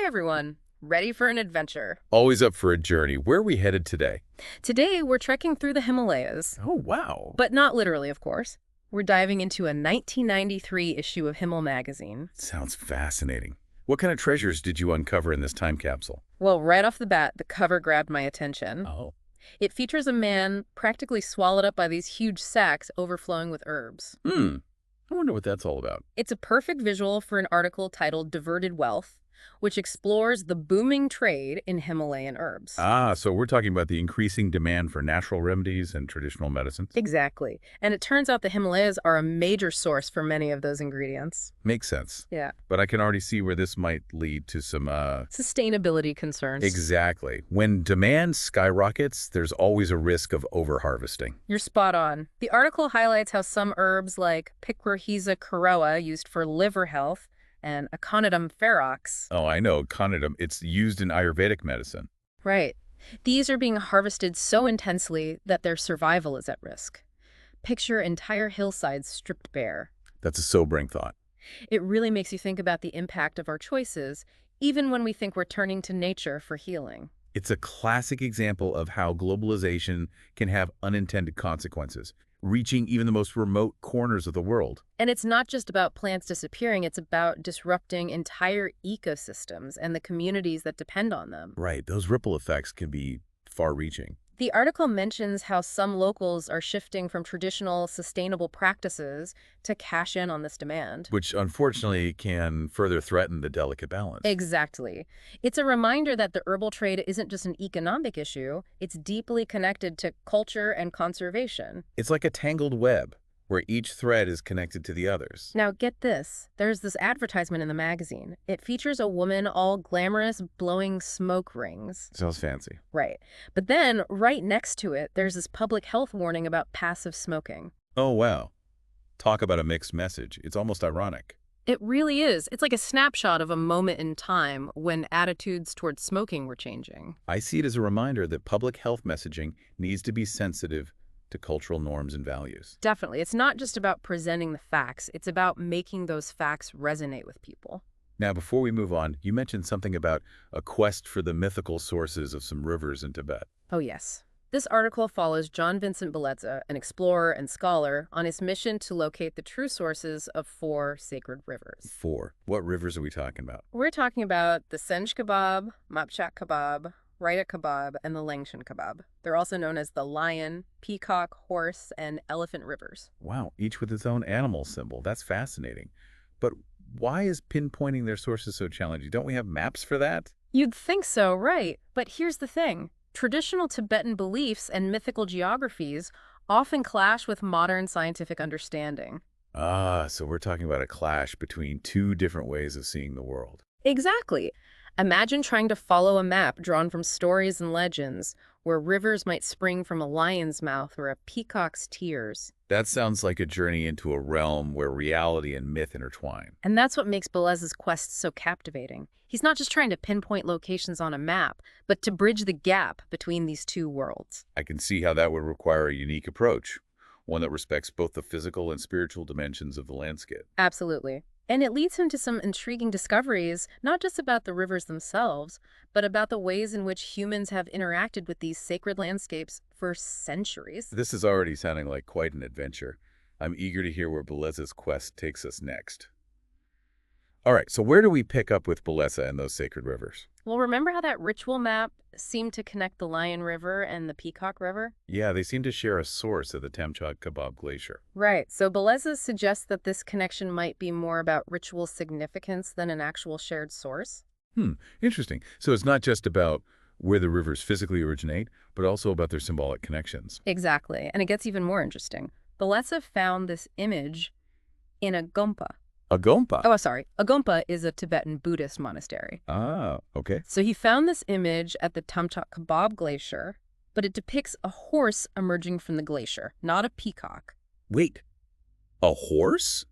everyone. Ready for an adventure? Always up for a journey. Where are we headed today? Today, we're trekking through the Himalayas. Oh, wow. But not literally, of course. We're diving into a 1993 issue of Himal magazine. Sounds fascinating. What kind of treasures did you uncover in this time capsule? Well, right off the bat, the cover grabbed my attention. Oh. It features a man practically swallowed up by these huge sacks overflowing with herbs. I wonder what that's all about. It's a perfect visual for an article titled Diverted Wealth, which explores the booming trade in Himalayan herbs. So we're talking about the increasing demand for natural remedies and traditional medicines? Exactly. And it turns out the Himalayas are a major source for many of those ingredients. Makes sense. Yeah. But I can already see where this might lead to some, Sustainability concerns. Exactly. When demand skyrockets, there's always a risk of overharvesting. You're spot on. The article highlights how some herbs like Piquerhiza caroa, used for liver health, and Aconitum ferox. Oh, I know, Aconitum. It's used in Ayurvedic medicine. Right. These are being harvested so intensely that their survival is at risk. Picture entire hillsides stripped bare. That's a sobering thought. It really makes you think about the impact of our choices, even when we think we're turning to nature for healing. It's a classic example of how globalization can have unintended consequences, reaching even the most remote corners of the world. And it's not just about plants disappearing, it's about disrupting entire ecosystems and the communities that depend on them. Right, those ripple effects can be far-reaching. The article mentions how some locals are shifting from traditional sustainable practices to cash in on this demand. Which, unfortunately, can further threaten the delicate balance. Exactly. It's a reminder that the herbal trade isn't just an economic issue, it's deeply connected to culture and conservation. It's like a tangled web, where each thread is connected to the others. Now get this, there's this advertisement in the magazine. It features a woman all glamorous blowing smoke rings. Sounds fancy. Right. But then, right next to it, there's this public health warning about passive smoking. Oh, wow. Talk about a mixed message. It's almost ironic. It really is. It's like a snapshot of a moment in time when attitudes towards smoking were changing. I see it as a reminder that public health messaging needs to be sensitive to cultural norms and values. Definitely. It's not just about presenting the facts. It's about making those facts resonate with people. Now, before we move on, you mentioned something about a quest for the mythical sources of some rivers in Tibet. Oh, yes. This article follows John Vincent Bellezza, an explorer and scholar, on his mission to locate the true sources of 4 sacred rivers. 4. What rivers are we talking about? We're talking about the Senj Kebab, Mapchak Kebab, Raita Kebab, and the Langshan Kebab. They're also known as the Lion, Peacock, Horse, and Elephant Rivers. Wow, each with its own animal symbol. That's fascinating. But why is pinpointing their sources so challenging? Don't we have maps for that? You'd think so, right? But here's the thing. Traditional Tibetan beliefs and mythical geographies often clash with modern scientific understanding. So we're talking about a clash between 2 different ways of seeing the world. Exactly. Imagine trying to follow a map drawn from stories and legends, where rivers might spring from a lion's mouth or a peacock's tears. That sounds like a journey into a realm where reality and myth intertwine. And that's what makes Bellezza's quest so captivating. He's not just trying to pinpoint locations on a map, but to bridge the gap between these 2 worlds. I can see how that would require a unique approach, one that respects both the physical and spiritual dimensions of the landscape. Absolutely. And it leads him to some intriguing discoveries, not just about the rivers themselves, but about the ways in which humans have interacted with these sacred landscapes for centuries. This is already sounding like quite an adventure. I'm eager to hear where Bellezza's quest takes us next. All right, so where do we pick up with Bellezza and those sacred rivers? Well, remember how that ritual map seemed to connect the Lion River and the Peacock River? Yeah, they seem to share a source at the Tamchak Kebab Glacier. Right. So Bellezza suggests that this connection might be more about ritual significance than an actual shared source. Interesting. So it's not just about where the rivers physically originate, but also about their symbolic connections. Exactly. And it gets even more interesting. Bellezza found this image in a gompa. A gompa? Oh, sorry. A gompa is a Tibetan Buddhist monastery. Ah, okay. So he found this image at the Tamchak Kebab Glacier, but it depicts a horse emerging from the glacier, not a peacock. Wait, a horse?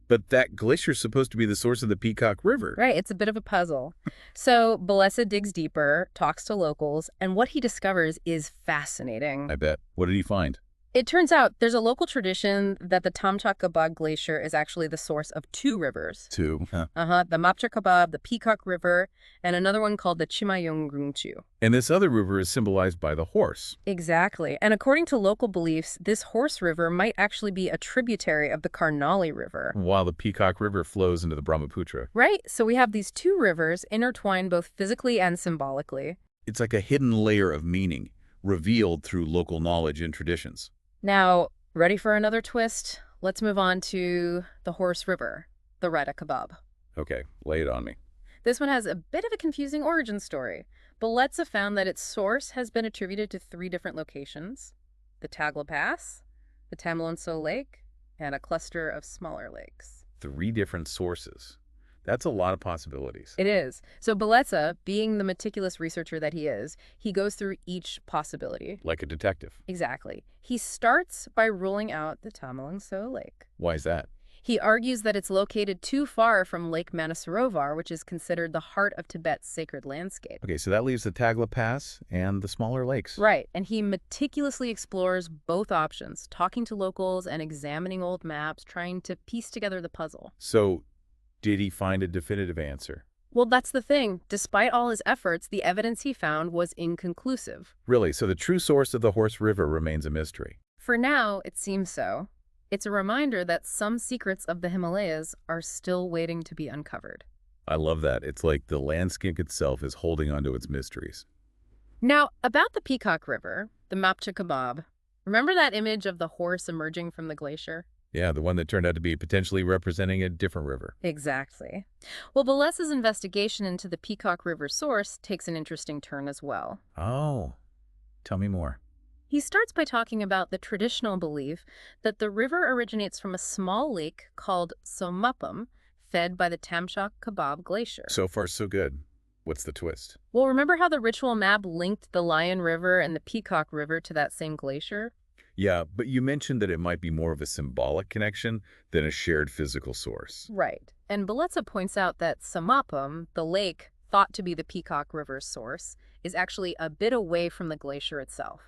But that glacier's supposed to be the source of the Peacock River. Right, it's a bit of a puzzle. So Bellezza digs deeper, talks to locals, and what he discovers is fascinating. I bet. What did he find? It turns out there's a local tradition that the Tamchakabab Glacier is actually the source of two rivers. Two. Huh. The Mapchakabab, the Peacock River, and another one called the Chimayungrungchu. And this other river is symbolized by the horse. Exactly. And according to local beliefs, this horse river might actually be a tributary of the Karnali River. While the Peacock River flows into the Brahmaputra. Right? So we have these two rivers intertwined both physically and symbolically. It's like a hidden layer of meaning, revealed through local knowledge and traditions. Now, ready for another twist? Let's move on to the horse river, the Rada Kebab. Okay, lay it on me. This one has a bit of a confusing origin story. Beletsa found that its source has been attributed to three different locations: the Tagla Pass, the Tamalonso Lake, and a cluster of smaller lakes. 3 different sources. That's a lot of possibilities. It is. So Beletsa, being the meticulous researcher that he goes through each possibility. Like a detective. Exactly. He starts by ruling out the Tamalonso Lake. Why is that? He argues that it's located too far from Lake Manasarovar, which is considered the heart of Tibet's sacred landscape. Okay, so that leaves the Tagla Pass and the smaller lakes. Right, and he meticulously explores both options, talking to locals and examining old maps, trying to piece together the puzzle. So, did he find a definitive answer? Well, that's the thing. Despite all his efforts, the evidence he found was inconclusive. Really, so the true source of the Horse River remains a mystery. For now, it seems so. It's a reminder that some secrets of the Himalayas are still waiting to be uncovered. I love that. It's like the landscape itself is holding onto its mysteries. Now, about the Peacock River, the Mapcha Kebab, remember that image of the horse emerging from the glacier? Yeah, the one that turned out to be potentially representing a different river. Exactly. Well, Belesa's investigation into the Peacock River source takes an interesting turn as well. Oh, tell me more. He starts by talking about the traditional belief that the river originates from a small lake called Somapam, fed by the Tamchak Kebab Glacier. So far, so good. What's the twist? Well, remember how the ritual map linked the Lion River and the Peacock River to that same glacier? Yeah, but you mentioned that it might be more of a symbolic connection than a shared physical source. Right. And Beletsa points out that Samapam, the lake thought to be the Peacock River's source, is actually a bit away from the glacier itself.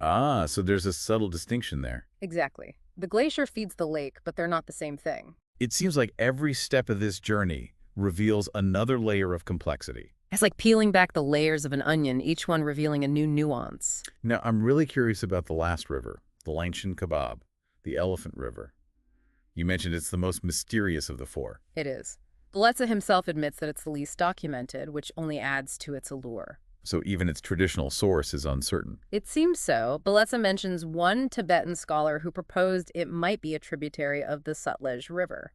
Ah, so there's a subtle distinction there. Exactly. The glacier feeds the lake, but they're not the same thing. It seems like every step of this journey reveals another layer of complexity. It's like peeling back the layers of an onion, each one revealing a new nuance. Now, I'm really curious about the last river, the Langshan Kebab, the Elephant River. You mentioned it's the most mysterious of the 4. It is. Beletsa himself admits that it's the least documented, which only adds to its allure. So even its traditional source is uncertain. It seems so. Beletsa mentions one Tibetan scholar who proposed it might be a tributary of the Sutlej River.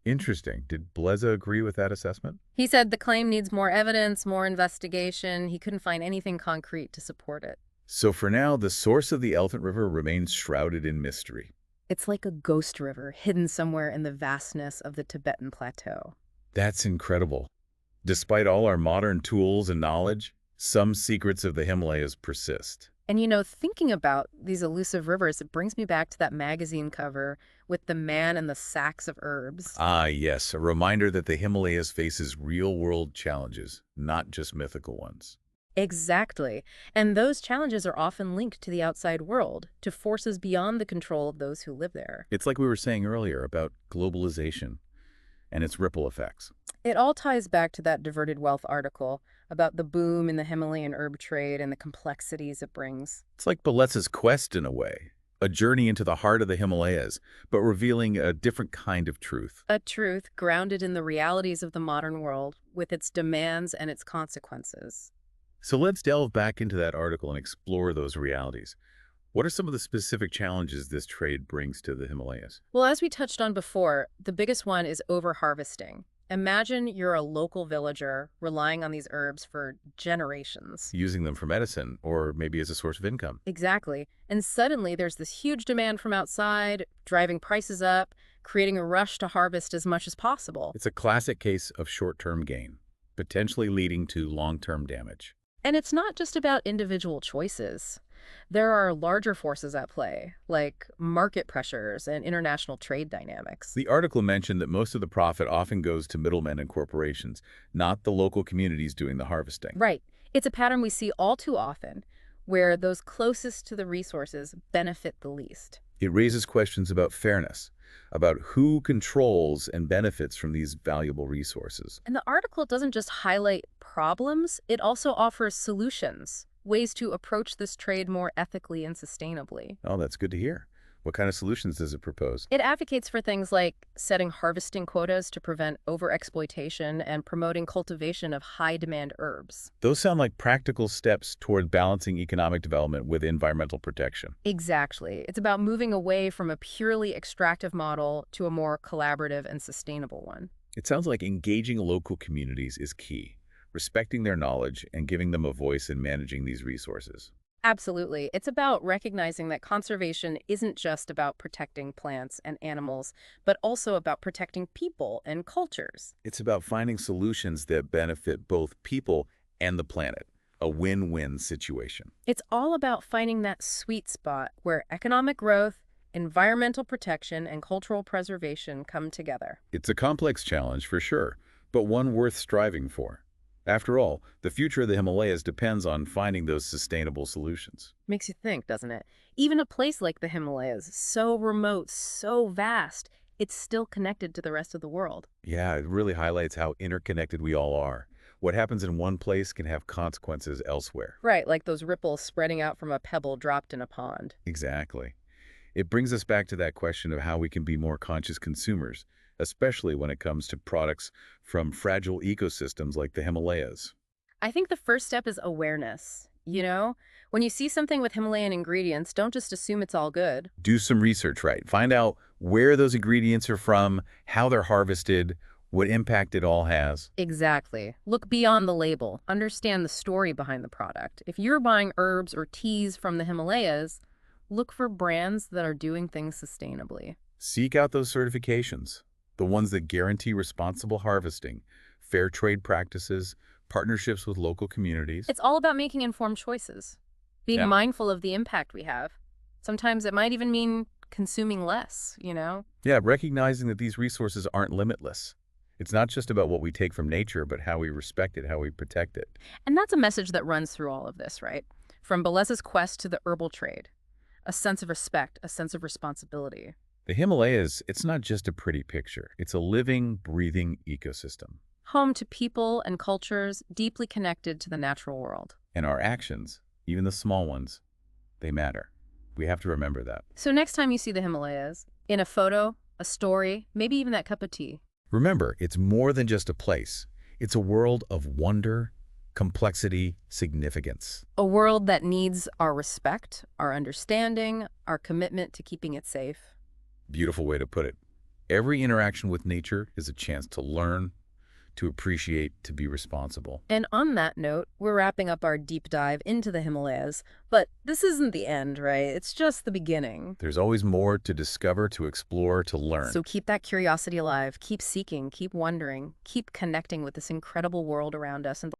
Interesting. Did Beleza agree with that assessment? He said the claim needs more evidence, more investigation. He couldn't find anything concrete to support it. So for now, the source of the Elephant River remains shrouded in mystery. It's like a ghost river hidden somewhere in the vastness of the Tibetan plateau. That's incredible. Despite all our modern tools and knowledge, some secrets of the Himalayas persist. And thinking about these elusive rivers, it brings me back to that magazine cover with the man and the sacks of herbs. Ah, yes, a reminder that the Himalayas faces real-world challenges, not just mythical ones. Exactly. And those challenges are often linked to the outside world, to forces beyond the control of those who live there. It's like we were saying earlier about globalization and its ripple effects. It all ties back to that Diverted Wealth article about the boom in the Himalayan herb trade and the complexities it brings. It's like Beleza's quest in a way, a journey into the heart of the Himalayas, but revealing a different kind of truth. A truth grounded in the realities of the modern world, with its demands and its consequences. So let's delve back into that article and explore those realities. What are some of the specific challenges this trade brings to the Himalayas? Well, as we touched on before, the biggest one is overharvesting. Imagine you're a local villager relying on these herbs for generations. Using them for medicine or maybe as a source of income. Exactly. And suddenly there's this huge demand from outside, driving prices up, creating a rush to harvest as much as possible. It's a classic case of short-term gain, potentially leading to long-term damage. And it's not just about individual choices. There are larger forces at play, like market pressures and international trade dynamics. The article mentioned that most of the profit often goes to middlemen and corporations, not the local communities doing the harvesting. Right. It's a pattern we see all too often. where those closest to the resources benefit the least. It raises questions about fairness, about who controls and benefits from these valuable resources. And the article doesn't just highlight problems, it also offers solutions, ways to approach this trade more ethically and sustainably. Oh, that's good to hear. What kind of solutions does it propose? It advocates for things like setting harvesting quotas to prevent overexploitation and promoting cultivation of high-demand herbs. Those sound like practical steps toward balancing economic development with environmental protection. Exactly. It's about moving away from a purely extractive model to a more collaborative and sustainable one. It sounds like engaging local communities is key, respecting their knowledge and giving them a voice in managing these resources. Absolutely. It's about recognizing that conservation isn't just about protecting plants and animals, but also about protecting people and cultures. It's about finding solutions that benefit both people and the planet, a win-win situation. It's all about finding that sweet spot where economic growth, environmental protection, and cultural preservation come together. It's a complex challenge for sure, but one worth striving for. After all, the future of the Himalayas depends on finding those sustainable solutions. Makes you think, doesn't it? Even a place like the Himalayas, so remote, so vast, it's still connected to the rest of the world. Yeah, it really highlights how interconnected we all are. What happens in one place can have consequences elsewhere. Right, like those ripples spreading out from a pebble dropped in a pond. Exactly. It brings us back to that question of how we can be more conscious consumers, especially when it comes to products from fragile ecosystems like the Himalayas. I think the first step is awareness. When you see something with Himalayan ingredients, don't just assume it's all good. Do some research, right? Find out where those ingredients are from, how they're harvested, what impact it all has. Exactly. Look beyond the label. Understand the story behind the product. If you're buying herbs or teas from the Himalayas, look for brands that are doing things sustainably. Seek out those certifications, the ones that guarantee responsible harvesting, fair trade practices, partnerships with local communities. It's all about making informed choices, being mindful of the impact we have. Sometimes it might even mean consuming less. Yeah, recognizing that these resources aren't limitless. It's not just about what we take from nature, but how we respect it, how we protect it. And that's a message that runs through all of this, right? From Beleza's quest to the herbal trade. A sense of respect, a sense of responsibility. The Himalayas, it's not just a pretty picture. It's a living, breathing ecosystem. Home to people and cultures deeply connected to the natural world. And our actions, even the small ones, they matter. We have to remember that. So next time you see the Himalayas, in a photo, a story, maybe even that cup of tea, remember, it's more than just a place. It's a world of wonder, complexity, significance. a world that needs our respect, our understanding, our commitment to keeping it safe. Beautiful way to put it. Every interaction with nature is a chance to learn, to appreciate, to be responsible. And on that note, we're wrapping up our deep dive into the Himalayas. But this isn't the end, right? It's just the beginning. There's always more to discover, to explore, to learn. So keep that curiosity alive. Keep seeking, keep wondering, keep connecting with this incredible world around us. And